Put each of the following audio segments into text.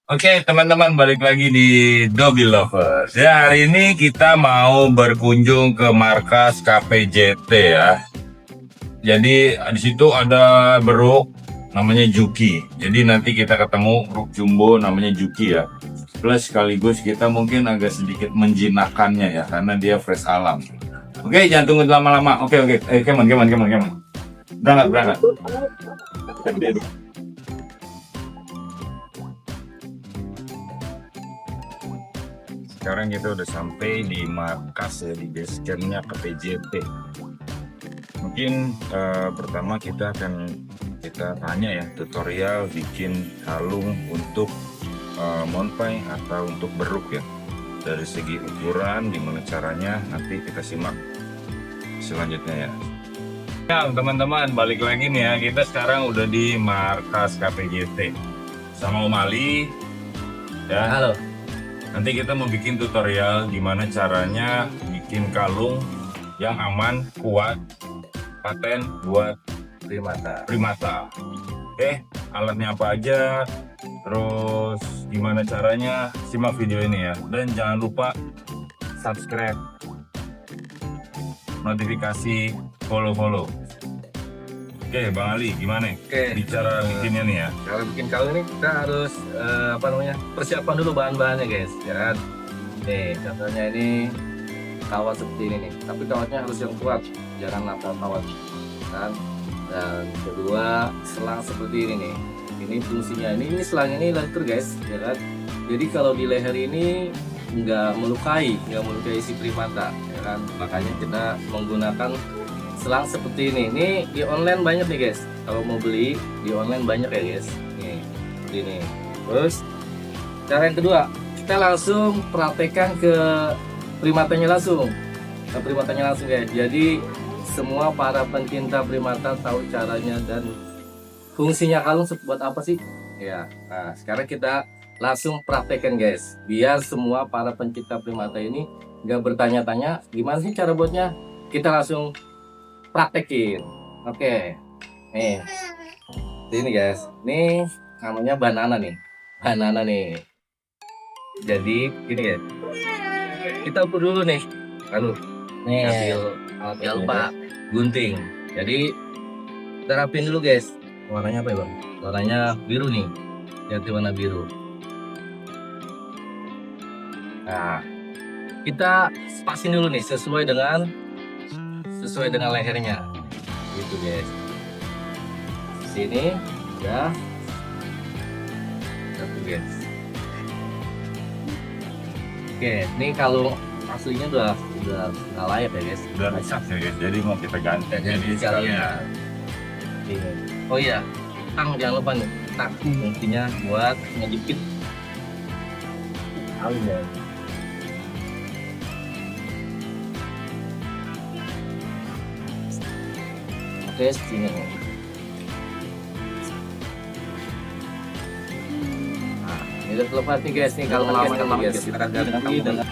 Oke, teman-teman, balik lagi di Dobi Lovers. Ya, hari ini kita mau berkunjung ke markas KPJT ya. Jadi di situ ada beruk namanya Juki. Jadi nanti kita ketemu beruk jumbo namanya Juki ya. Plus sekaligus kita mungkin agak sedikit menjinakkannya ya, karena dia fresh alam. Oke, jangan tunggu lama-lama. Oke. Come on. Berangkat. Sekarang kita udah sampai di markas ya, di base campnya KPJT. Mungkin pertama kita tanya ya, tutorial bikin kalung untuk monpai atau untuk beruk ya. Dari segi ukuran, gimana caranya, nanti kita simak selanjutnya ya. Ya teman-teman, balik lagi nih ya, kita sekarang udah di markas KPJT sama Om Ali ya. Halo. Nanti kita mau bikin tutorial gimana caranya bikin kalung yang aman, kuat, paten buat primata. Oke, alatnya apa aja, terus gimana caranya, simak video ini ya. Dan jangan lupa subscribe, notifikasi, follow. Oke, Bang Ali, gimana? Oke. Bicara bikinnya nih ya. Kalau bikin kalung ini kita harus persiapan dulu bahan-bahannya guys, ya kan? Nih, contohnya ini kawat seperti ini nih. Tapi kawatnya harus yang kuat, jangan nakal kawat, kan? Dan kedua, selang seperti ini nih. Ini fungsinya ini selang ini letter guys, ya kan? Jadi kalau di leher ini nggak melukai si primata, ya kan? Makanya kita menggunakan selang seperti ini. Ini di online banyak nih guys. Kalau mau beli di online banyak ya guys. Nih, seperti ini. Terus cara yang kedua, kita langsung praktekkan ke primatanya langsung. Ke primatanya langsung guys. Jadi semua para pencinta primata tahu caranya dan fungsinya kalung buat apa sih? Ya. Nah, sekarang kita langsung praktekkan guys. Biar semua para pencinta primata ini nggak bertanya-tanya gimana sih cara buatnya. Kita langsung praktekin. Oke. Nih. Ini guys. Ini namanya banana nih. Jadi gini guys. Kita ukur dulu nih. Lalu nih ambil alat yang lupa gunting. Jadi kita rapin dulu guys. Warnanya apa ya bang? Warnanya biru nih. Ganti warna biru. Nah, kita pasin dulu nih sesuai dengan lehernya gitu guys. Sini udah satu guys. Oke, ini kalau aslinya udah nggak layak ya guys. Udah rusak ya guys, jadi mau kita ganti. Jadi sekalian. Ini. Oh iya, jangan lupa nih, fungsinya buat ngejepit kalung ya. Oke, sini. Nah, ini udah terlepas nih guys nih kalau lama guys. Kita akan ganti dengan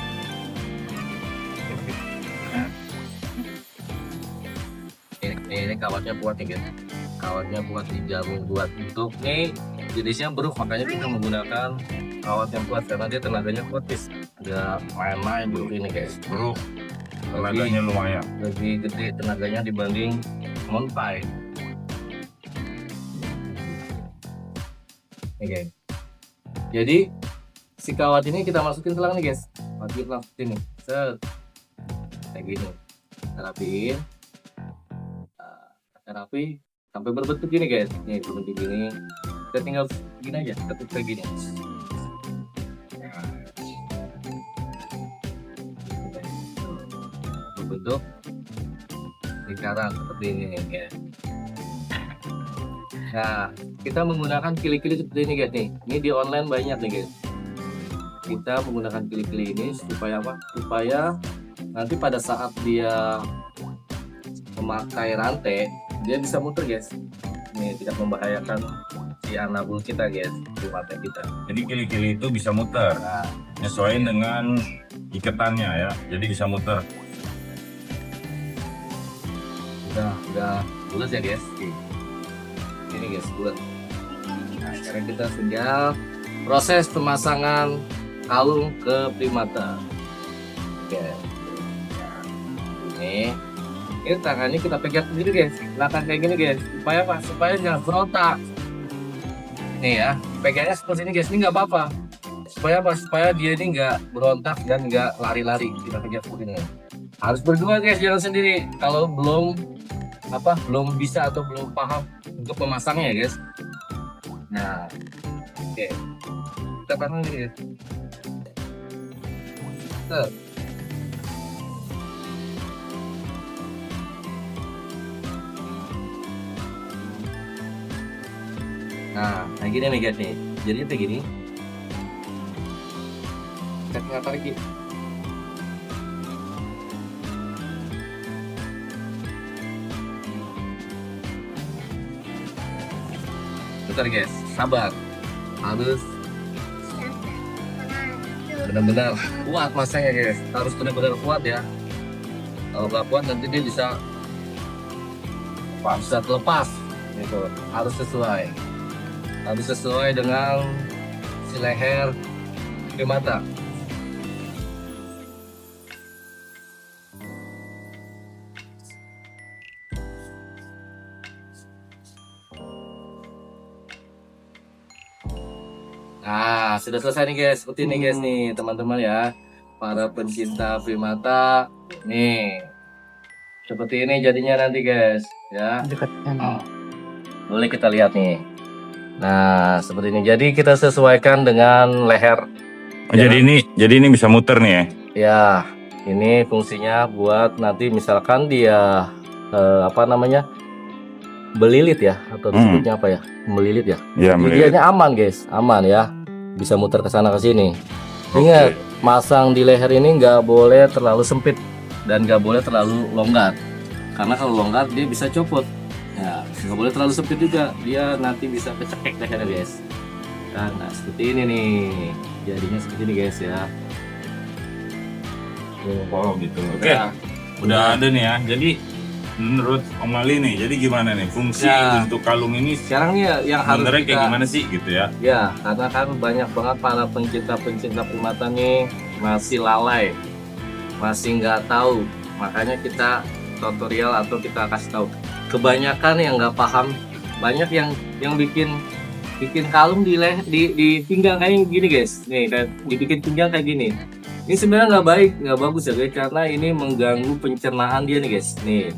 ini kawatnya buat nih guys. Kawatnya buat dijarum buat untuk nih jenisnya beruk, makanya kita menggunakan kawat yang kuat karena dia tenaganya kuat guys. Nggak main-main beruk ini guys. Beruk tenaganya lumayan. Lebih gede tenaganya dibanding monpai. Nih guys. Jadi si kawat ini kita masukin selang nih guys. Masukin selang seperti ini. Set. Kayak gini. Kita rapiin. Kita rapi sampai berbentuk gini guys. Nih berbentuk gini. Kita tinggal gini aja, ketuk kayak gini. Berbentuk lingkaran seperti ini ya. Nah, kita menggunakan kili-kili seperti ini guys nih. Ini di online banyak nih guys. Kita menggunakan kili-kili ini supaya apa? Supaya nanti pada saat dia memakai rantai, dia bisa muter guys. Ini tidak membahayakan si anabul kita guys, di mata kita. Jadi kili-kili itu bisa muter. Nah, Nyesuaiin dengan ikatannya ya. Jadi bisa muter. udah bulat ya guys. Ini guys bulat. Nah, sekarang kita tinggal proses pemasangan kalung ke primata. Oke. Ini tangannya kita pegang sendiri guys, belakang kayak gini guys, supaya apa? Supaya jangan berontak. Nih ya, pegangnya seperti ini guys, ini nggak apa-apa. Supaya apa? Supaya dia ini nggak berontak dan nggak lari-lari. Kita pegang seperti ini. Harus berdua guys, jangan sendiri. Kalau belum bisa atau belum paham untuk memasangnya guys. Nah, oke. Kita pasang ini guys. Tuh. Nah, kayak gini nih guys nih. Jadi kayak gini. Kita tinggal tarik gitu. Bentar guys, sabar. Harus benar-benar kuat masanya guys. Harus benar-benar kuat ya. Kalau nggak kuat nanti dia bisa terlepas. Gitu. Harus sesuai dengan si leher primata. Nah, sudah selesai nih guys. Seperti ini guys nih, teman-teman ya. Para pencinta primata. Nih. Seperti ini jadinya nanti guys, ya. Boleh kita lihat nih. Nah, seperti ini. Jadi kita sesuaikan dengan leher. Oh, jadi ini bisa muter nih ya? Ya, ini fungsinya buat nanti misalkan dia belilit ya, atau disebutnya apa ya? Melilit ya. Ya, Dianya aman guys, aman ya. Bisa muter ke sana ke sini. Ingat, masang di leher ini nggak boleh terlalu sempit dan nggak boleh terlalu longgar. Karena kalau longgar dia bisa copot. Ya, nggak boleh terlalu sempit juga, dia nanti bisa kecekek lehernya guys. Nah, seperti ini nih, jadinya seperti ini guys ya. Oh gitu. Oke. Udah ada nih ya. Jadi menurut Om Ali nih, jadi gimana nih fungsi untuk kalung ini? Sekarang nih yang harus kayak gimana sih gitu ya? Ya, karena kan banyak banget para pencinta primata nih masih lalai, masih nggak tahu. Makanya kita tutorial atau kita kasih tahu. Kebanyakan yang nggak paham, banyak yang bikin kalung di pinggang kayak gini guys. Nih, dibikin pinggang kayak gini. Ini sebenarnya nggak baik, nggak bagus ya guys, karena ini mengganggu pencernaan dia nih guys. Nih,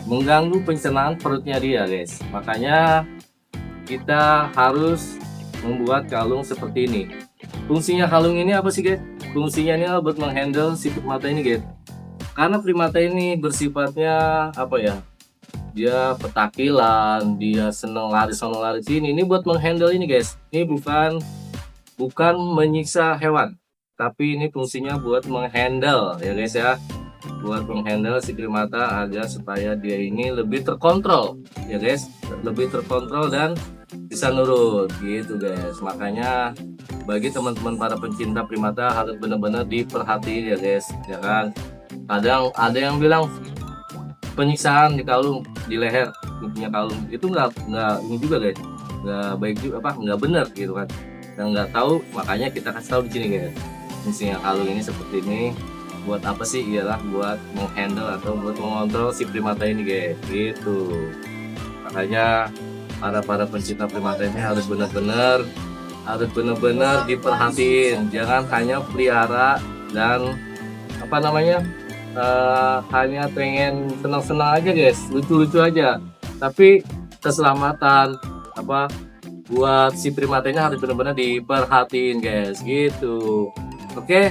mengganggu pencernaan perutnya dia guys. Makanya kita harus membuat kalung seperti ini. Fungsinya kalung ini apa sih guys? Fungsinya ini buat menghandle si primata ini guys. Karena primata ini bersifatnya apa ya? Dia petakilan, dia seneng lari sini. Ini buat menghandle ini guys. Ini bukan menyiksa hewan, tapi ini fungsinya buat menghandle ya guys ya. Buat menghandle si primata agar supaya dia ini lebih terkontrol ya guys, lebih terkontrol dan bisa nurut gitu guys. Makanya bagi teman-teman para pencinta primata harus benar-benar diperhatiin ya guys, ya kan. Kadang ada yang bilang penyiksaan di kalung, di leher punya kalung itu nggak ini juga guys, nggak baik juga, nggak benar gitu kan. Dan nggak tahu, makanya kita kasih tahu di sini guys. Fungsinya kalung ini seperti ini buat apa sih? Ialah buat menghandle atau buat mengontrol si primata ini guys, gitu. Makanya para pencinta primata ini harus benar-benar diperhatiin. Jangan hanya pelihara dan hanya pengen senang-senang aja guys, lucu-lucu aja, tapi keselamatan buat si primatanya harus benar-benar diperhatiin guys, gitu. Oke,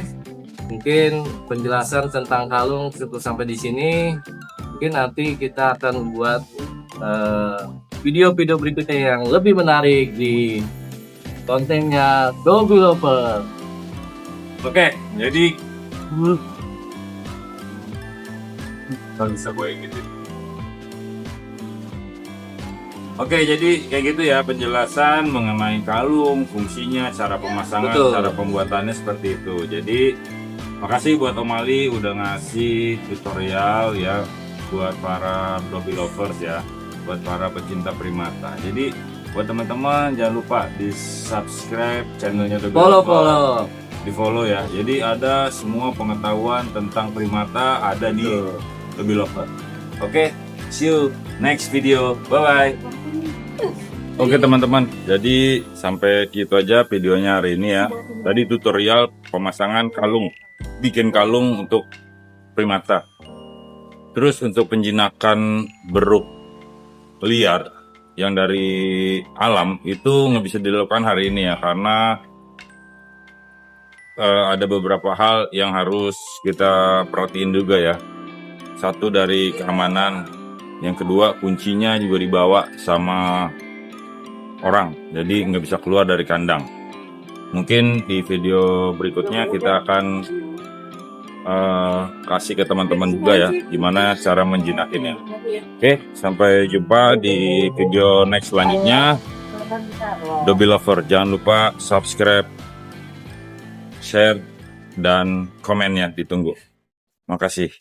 mungkin penjelasan tentang kalung cukup sampai di sini. Mungkin nanti kita akan buat video-video berikutnya yang lebih menarik di kontennya Doggy Lover. Oke, jadi bisa gue gitu. Oke, jadi kayak gitu ya penjelasan mengenai kalung, fungsinya, cara pemasangan, cara pembuatannya seperti itu. Jadi makasih buat Om Ali udah ngasih tutorial ya buat para Doggy Lovers ya, buat para pecinta primata. Jadi Buat teman-teman jangan lupa di subscribe channelnya Dobby Follow Lover. Di follow ya. Jadi ada semua pengetahuan tentang primata ada di Dobby Lover. Oke, see you next video. Bye bye. Oke teman-teman, jadi sampai gitu aja videonya hari ini ya. Tadi tutorial pemasangan kalung, bikin kalung untuk primata. Terus untuk penjinakan beruk liar yang dari alam itu nggak bisa dilakukan hari ini ya, karena ada beberapa hal yang harus kita perhatiin juga ya. Satu dari keamanan, yang kedua kuncinya juga dibawa sama orang, jadi nggak bisa keluar dari kandang. Mungkin di video berikutnya kita akan kasih ke teman-teman juga ya gimana cara menjinakinnya. Oke, sampai jumpa di video next selanjutnya. Dobby Lover, jangan lupa subscribe, share, dan komennya ditunggu. Makasih.